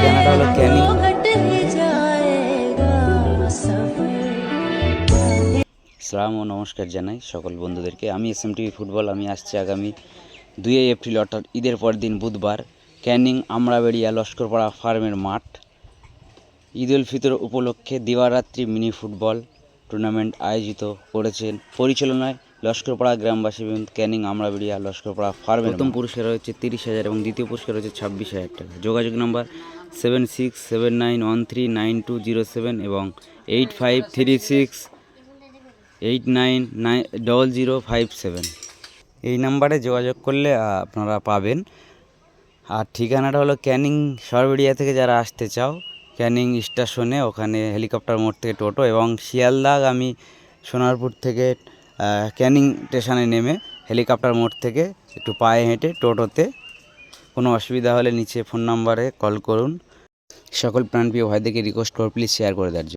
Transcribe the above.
ঠিকানাটা হলো ক্যানিং। সালাম ও নমস্কার জানাই সকল বন্ধুদেরকে। আমি SMTV ফুটবল। আমি আসছি আগামী 2 এপ্রিল অর্থাৎ ঈদের পর দিন বুধবার ক্যানিং আমরাবেড়িয়া লস্করপাড়া ফার্মের মাঠ ঈদ উল ফিতর উপলক্ষে দিবারাত্রি মিনি ফুটবল টুর্নামেন্ট আয়োজিত করেছেন। পরিচালনায় লস্করপাড়া গ্রামবাসী এবং ক্যানিং আমরাবেড়িয়া লস্করপাড়া ফার্মের। প্রথম পুরস্কার রয়েছে 30,000 এবং দ্বিতীয় পুরস্কার রয়েছে 26,000 টাকা। যোগাযোগ নম্বর 7679139207 এবং 8536890057। এই নাম্বারে যোগাযোগ করলে আপনারা পাবেন। আর ঠিকানাটা হলো ক্যানিং সরবেড়িয়া থেকে যারা আসতে চাও ক্যানিং স্টেশনে, ওখানে হেলিকপ্টার মোড় থেকে টোটো, এবং শিয়ালদাগামী সোনারপুর থেকে ক্যানিং স্টেশনে নেমে হেলিকপ্টার মোড় থেকে একটু পায়ে হেঁটে টোটোতে। কোনো অসুবিধা হলে নিচে ফোন নাম্বারে কল করুন। সকল প্রাণপ্রিয় ভাইদেরকে রিকোয়েস্ট করো প্লিজ শেয়ার করে দেওয়ার জন্য।